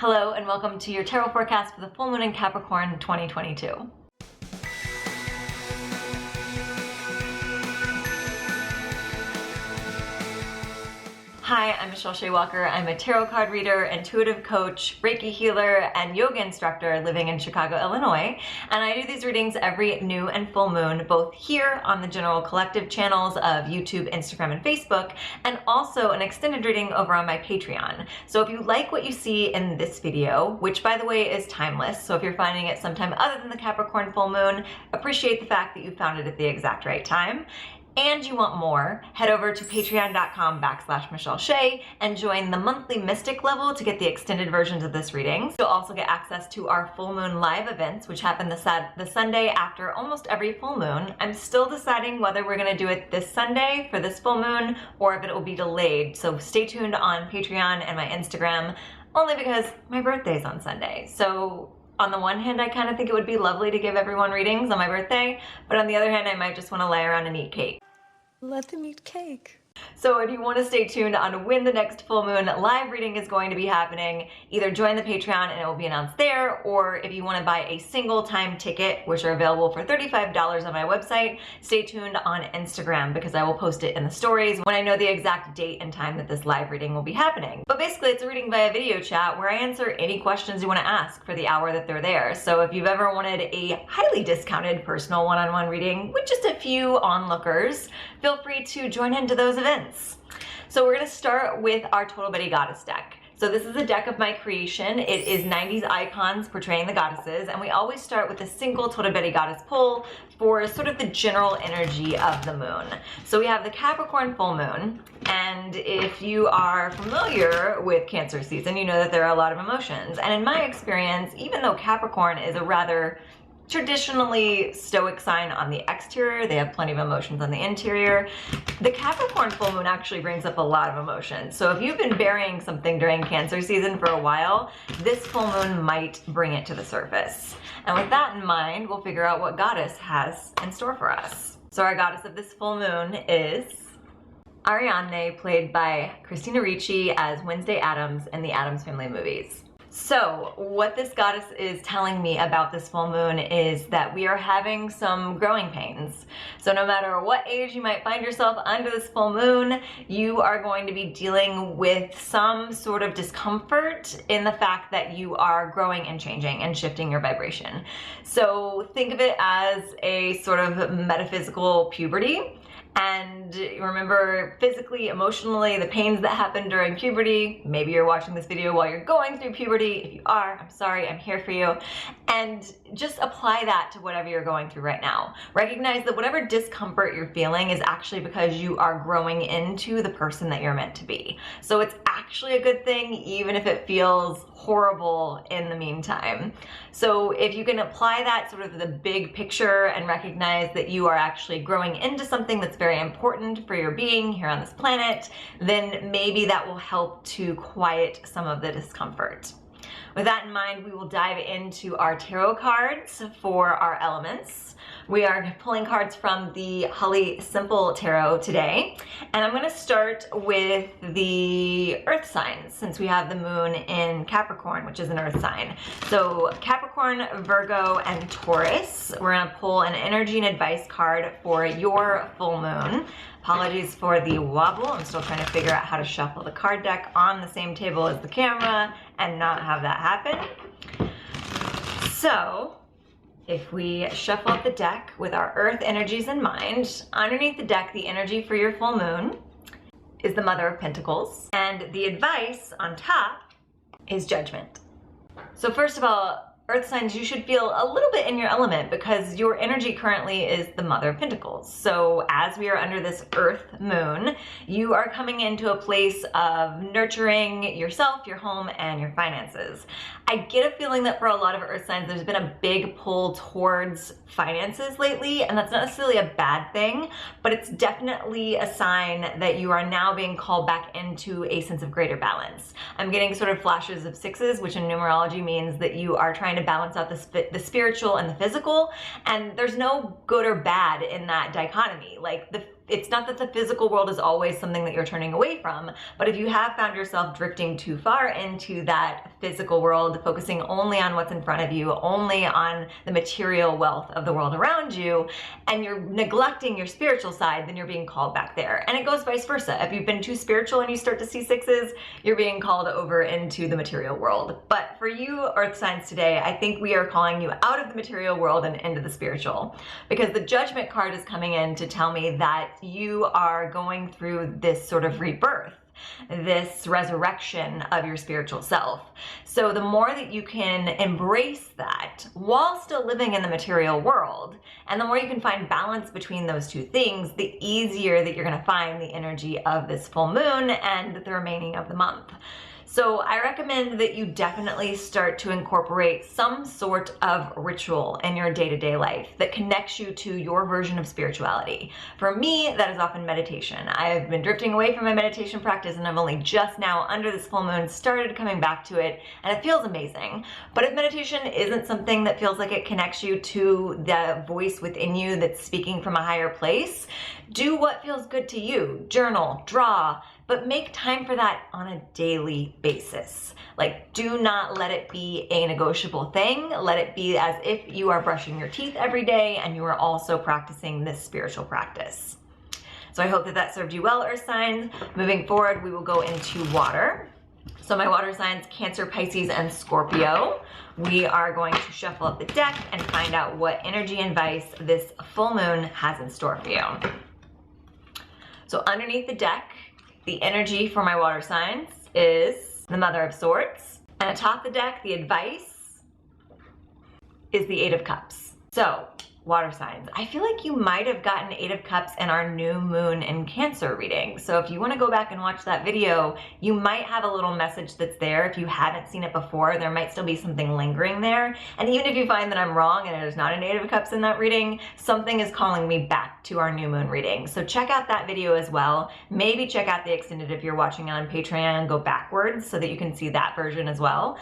Hello and welcome to your tarot forecast for the full moon in Capricorn 2022. Hi, I'm Michelle Shea Walker. I'm a tarot card reader, intuitive coach, Reiki healer, and yoga instructor living in Chicago, Illinois. And I do these readings every new and full moon, both here on the General Collective channels of YouTube, Instagram, and Facebook, and also an extended reading over on my Patreon. So if you like what you see in this video, which by the way is timeless, so if you're finding it sometime other than the Capricorn full moon, appreciate the fact that you found it at the exact right time. And you want more, head over to patreon.com/Michelle Shea and join the monthly Mystic level to get the extended versions of this reading. You'll also get access to our full moon live events, which happen the Sunday after almost every full moon. I'm still deciding whether we're gonna do it this Sunday for this full moon or if it will be delayed. So stay tuned on Patreon and my Instagram, only because my birthday's on Sunday. So on the one hand, I kind of think it would be lovely to give everyone readings on my birthday, but on the other hand, I might just want to lay around and eat cake. Let them eat cake. So if you want to stay tuned on when the next full moon live reading is going to be happening, either join the Patreon and it will be announced there, or if you want to buy a single time ticket, which are available for $35 on my website, stay tuned on Instagram because I will post it in the stories when I know the exact date and time that this live reading will be happening. But basically it's a reading via video chat where I answer any questions you want to ask for the hour that they're there. So if you've ever wanted a highly discounted personal one-on-one reading with just a few onlookers, feel free to join into those events. So we're going to start with our Total Betty Goddess deck. So this is a deck of my creation. It is 90s icons portraying the goddesses, and we always start with a single Total Betty Goddess pull for sort of the general energy of the moon. So we have the Capricorn full moon, and if you are familiar with Cancer season, you know that there are a lot of emotions. And in my experience, even though Capricorn is a rather traditionally stoic sign on the exterior, they have plenty of emotions on the interior, the Capricorn full moon actually brings up a lot of emotions. So if you've been burying something during Cancer season for a while, this full moon might bring it to the surface. And with that in mind, we'll figure out what goddess has in store for us. So our goddess of this full moon is Ariadne, played by Christina Ricci as Wednesday Addams in the Addams Family movies. So what this goddess is telling me about this full moon is that we are having some growing pains. So no matter what age you might find yourself under this full moon, you are going to be dealing with some sort of discomfort in the fact that you are growing and changing and shifting your vibration. So think of it as a sort of metaphysical puberty. And remember, physically, emotionally, the pains that happen during puberty. Maybe you're watching this video while you're going through puberty. If you are, I'm sorry, I'm here for you. And just apply that to whatever you're going through right now. Recognize that whatever discomfort you're feeling is actually because you are growing into the person that you're meant to be. So it's actually a good thing, even if it feels horrible in the meantime. So if you can apply that sort of the big picture and recognize that you are actually growing into something that's very important for your being here on this planet, then maybe that will help to quiet some of the discomfort. With that in mind, we will dive into our tarot cards for our elements. We are pulling cards from the Holly Simple Tarot today, and I'm going to start with the earth signs since we have the moon in Capricorn, which is an earth sign. So Capricorn, Virgo, and Taurus. We're going to pull an energy and advice card for your full moon. Apologies for the wobble. I'm still trying to figure out how to shuffle the card deck on the same table as the camera and not have that happen. So if we shuffle up the deck with our earth energies in mind, underneath the deck, the energy for your full moon is the Mother of Pentacles, and the advice on top is Judgment. So first of all, earth signs, you should feel a little bit in your element because your energy currently is the Mother of Pentacles. So as we are under this earth moon, you are coming into a place of nurturing yourself, your home, and your finances. I get a feeling that for a lot of earth signs, there's been a big pull towards finances lately, and that's not necessarily a bad thing, but it's definitely a sign that you are now being called back into a sense of greater balance. I'm getting sort of flashes of sixes, which in numerology means that you are trying to balance out the spiritual and the physical, and there's no good or bad in that dichotomy. Like the it's not that the physical world is always something that you're turning away from, but if you have found yourself drifting too far into that physical world, focusing only on what's in front of you, only on the material wealth of the world around you, and you're neglecting your spiritual side, then you're being called back there. And it goes vice versa. If you've been too spiritual and you start to see sixes, you're being called over into the material world. But for you, Earth signs today, I think we are calling you out of the material world and into the spiritual, because the Judgment card is coming in to tell me that you are going through this sort of rebirth, this resurrection of your spiritual self. So the more that you can embrace that while still living in the material world, and the more you can find balance between those two things, the easier that you're going to find the energy of this full moon and the remaining of the month. So I recommend that you definitely start to incorporate some sort of ritual in your day-to-day life that connects you to your version of spirituality. For me, that is often meditation. I've been drifting away from my meditation practice, and I've only just now, under this full moon, started coming back to it, and it feels amazing. But if meditation isn't something that feels like it connects you to the voice within you that's speaking from a higher place, do what feels good to you. Journal, draw, but make time for that on a daily basis. Like, do not let it be a negotiable thing. Let it be as if you are brushing your teeth every day and you are also practicing this spiritual practice. So I hope that that served you well, Earth signs. Moving forward, we will go into water. So my water signs, Cancer, Pisces, and Scorpio. We are going to shuffle up the deck and find out what energy and advice this full moon has in store for you. So underneath the deck, the energy for my water signs is the Mother of Swords. And atop the deck, the advice is the Eight of Cups. So, water signs. I feel like you might have gotten Eight of Cups in our new moon in Cancer reading. So if you want to go back and watch that video, you might have a little message that's there. If you haven't seen it before, there might still be something lingering there. And even if you find that I'm wrong and there's not an Eight of Cups in that reading, something is calling me back to our new moon reading. So check out that video as well. Maybe check out the extended if you're watching it on Patreon and go backwards so that you can see that version as well.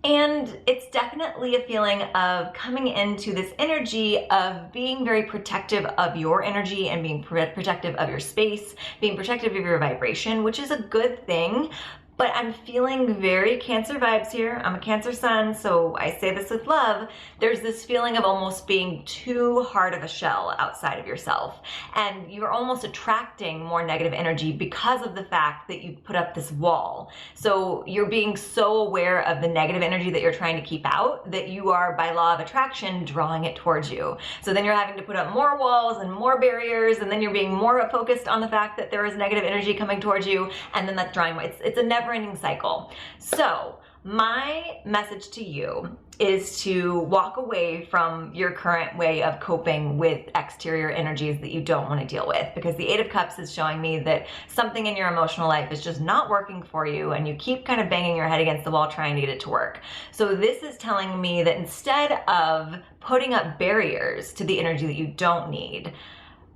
And it's definitely a feeling of coming into this energy of being very protective of your energy and being protective of your space, being protective of your vibration, which is a good thing. But I'm feeling very Cancer vibes here. I'm a Cancer sun, so I say this with love. There's this feeling of almost being too hard of a shell outside of yourself. And you're almost attracting more negative energy because of the fact that you put up this wall. So you're being so aware of the negative energy that you're trying to keep out that you are, by law of attraction, drawing it towards you. So then you're having to put up more walls and more barriers, and then you're being more focused on the fact that there is negative energy coming towards you, and then that's drawing. It's a never-ending cycle. So my message to you is to walk away from your current way of coping with exterior energies that you don't want to deal with, because the Eight of Cups is showing me that something in your emotional life is just not working for you and you keep kind of banging your head against the wall trying to get it to work. So this is telling me that instead of putting up barriers to the energy that you don't need,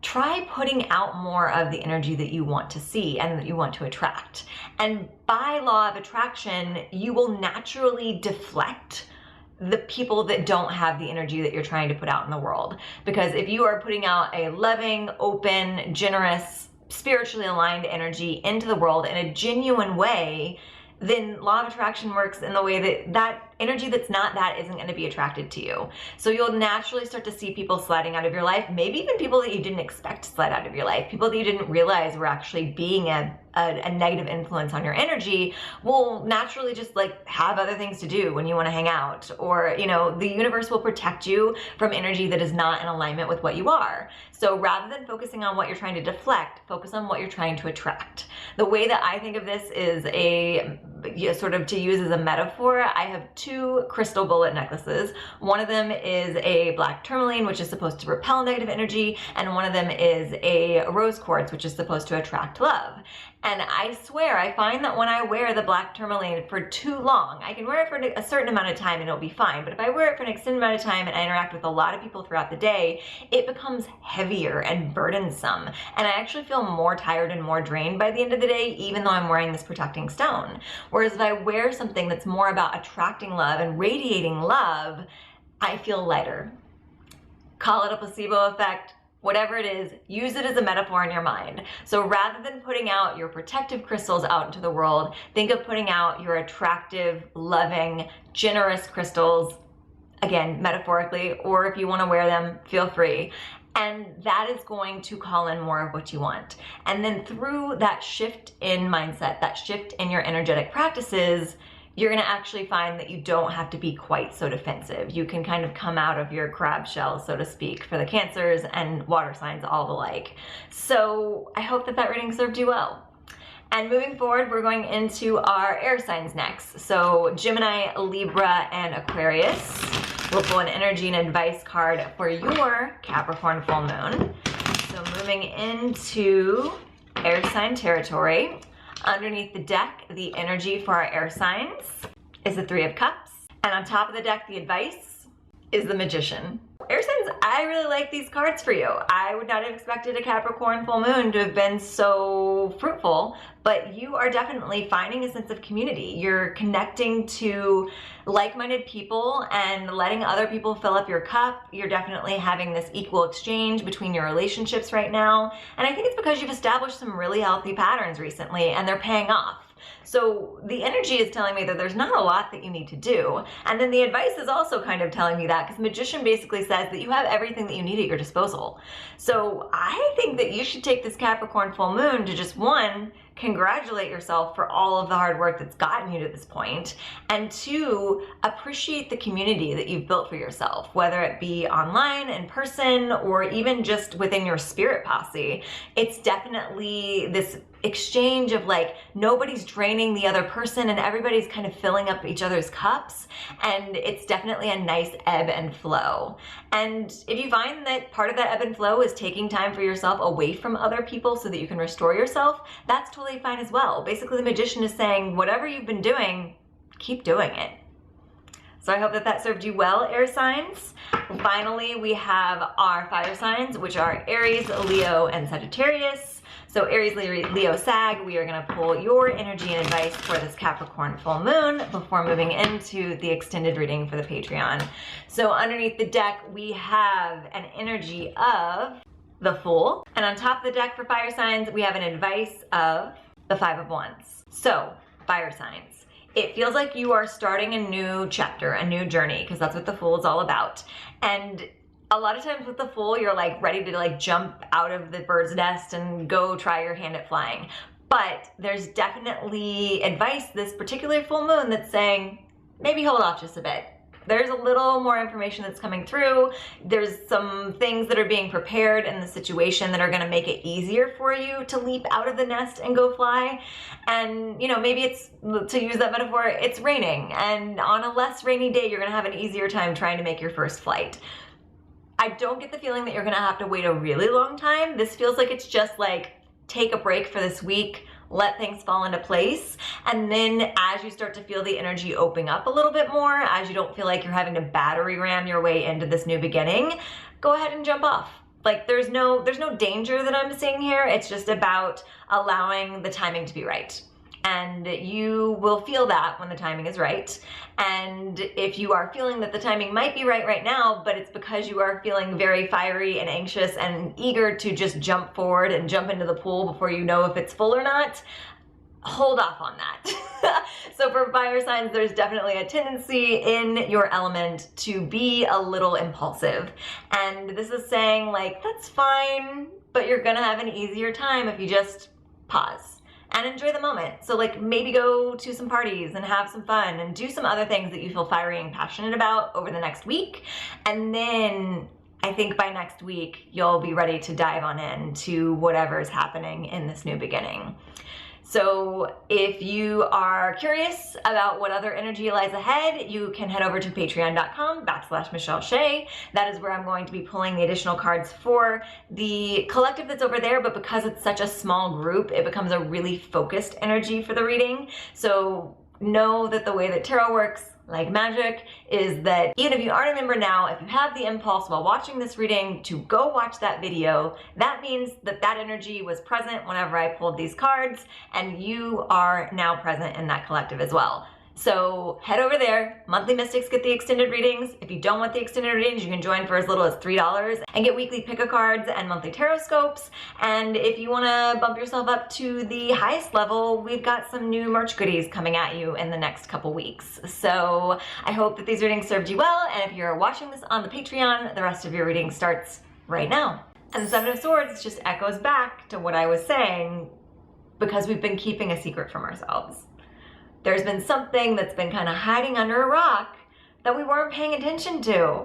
try putting out more of the energy that you want to see and that you want to attract. And by law of attraction, you will naturally deflect the people that don't have the energy that you're trying to put out in the world. Because if you are putting out a loving, open, generous, spiritually aligned energy into the world in a genuine way, then law of attraction works in the way that that energy that's not that isn't going to be attracted to you. So you'll naturally start to see people sliding out of your life, maybe even people that you didn't expect to slide out of your life, people that you didn't realize were actually being a negative influence on your energy, will naturally just like have other things to do when you want to hang out. Or, you know, the universe will protect you from energy that is not in alignment with what you are. So rather than focusing on what you're trying to deflect, focus on what you're trying to attract. The way that I think of this is sort of to use as a metaphor. I have two crystal bullet necklaces. One of them is a black tourmaline, which is supposed to repel negative energy, and one of them is a rose quartz, which is supposed to attract love. And I swear, I find that when I wear the black tourmaline for too long, I can wear it for a certain amount of time and it'll be fine. But if I wear it for an extended amount of time and I interact with a lot of people throughout the day, it becomes heavier and burdensome. And I actually feel more tired and more drained by the end of the day, even though I'm wearing this protecting stone. Whereas if I wear something that's more about attracting love and radiating love, I feel lighter. Call it a placebo effect, whatever it is, use it as a metaphor in your mind. So rather than putting out your protective crystals out into the world, think of putting out your attractive, loving, generous crystals, again, metaphorically, or if you want to wear them, feel free. And that is going to call in more of what you want. And then through that shift in mindset, that shift in your energetic practices, you're gonna actually find that you don't have to be quite so defensive. You can kind of come out of your crab shell, so to speak, for the Cancers and water signs all alike. So I hope that reading served you well. And moving forward, we're going into our air signs next. So Gemini, Libra, and Aquarius. We'll pull an energy and advice card for your Capricorn full moon. So moving into air sign territory. Underneath the deck, the energy for our air signs is the Three of Cups. And on top of the deck, the advice is the Magician. Air signs, I really like these cards for you. I would not have expected a Capricorn full moon to have been so fruitful, but you are definitely finding a sense of community. You're connecting to like-minded people and letting other people fill up your cup. You're definitely having this equal exchange between your relationships right now. And I think it's because you've established some really healthy patterns recently and they're paying off. So the energy is telling me that there's not a lot that you need to do. And then the advice is also kind of telling me that, because Magician basically says that you have everything that you need at your disposal. So I think that you should take this Capricorn full moon to just, one, congratulate yourself for all of the hard work that's gotten you to this point, and two, appreciate the community that you've built for yourself, whether it be online, in person, or even just within your spirit posse. It's definitely this exchange of like, nobody's draining the other person and everybody's kind of filling up each other's cups, and it's definitely a nice ebb and flow. And if you find that part of that ebb and flow is taking time for yourself away from other people so that you can restore yourself, that's totally fine as well. Basically, the Magician is saying, whatever you've been doing, keep doing it. So I hope that served you well, air signs. Finally, we have our fire signs, which are Aries, Leo, and Sagittarius. So Aries, Leo, Sag, we are gonna pull your energy and advice for this Capricorn full moon before moving into the extended reading for the Patreon. So underneath the deck, we have an energy of the Fool. And on top of the deck for fire signs, we have an advice of the Five of Wands. So fire signs, it feels like you are starting a new chapter, a new journey, because that's what the Fool is all about. And a lot of times with the Fool, you're like ready to like jump out of the bird's nest and go try your hand at flying. But there's definitely advice this particular full moon that's saying, maybe hold off just a bit. There's a little more information that's coming through. There's some things that are being prepared in the situation that are gonna make it easier for you to leap out of the nest and go fly. And you know, maybe it's, to use that metaphor, it's raining, and on a less rainy day, you're gonna have an easier time trying to make your first flight. I don't get the feeling that you're gonna have to wait a really long time. This feels like it's just like, take a break for this week, let things fall into place. And then as you start to feel the energy open up a little bit more, as you don't feel like you're having to battery ram your way into this new beginning, go ahead and jump off. Like there's no danger that I'm seeing here. It's just about allowing the timing to be right. And you will feel that when the timing is right. And if you are feeling that the timing might be right now, but it's because you are feeling very fiery and anxious and eager to just jump forward and jump into the pool before you know if it's full or not, hold off on that. So for fire signs, there's definitely a tendency in your element to be a little impulsive. And this is saying like, that's fine, but you're gonna have an easier time if you just pause and enjoy the moment. So like maybe go to some parties and have some fun and do some other things that you feel fiery and passionate about over the next week. And then I think by next week, you'll be ready to dive on into whatever is happening in this new beginning. So if you are curious about what other energy lies ahead, you can head over to patreon.com/Michelle Shea. That is where I'm going to be pulling the additional cards for the collective that's over there, but because it's such a small group, it becomes a really focused energy for the reading. So know that the way that tarot works, like magic, is that even if you aren't a member now, if you have the impulse while watching this reading to go watch that video, that means that that energy was present whenever I pulled these cards, and you are now present in that collective as well. So head over there. Monthly Mystics get the extended readings. If you don't want the extended readings, you can join for as little as $3 and get weekly pick a cards and monthly tarot scopes. And if you want to bump yourself up to the highest level, we've got some new merch goodies coming at you in the next couple weeks. So I hope that these readings served you well. And if you're watching this on the Patreon, the rest of your reading starts right now. And the Seven of Swords just echoes back to what I was saying, because we've been keeping a secret from ourselves. There's been something that's been kind of hiding under a rock that we weren't paying attention to.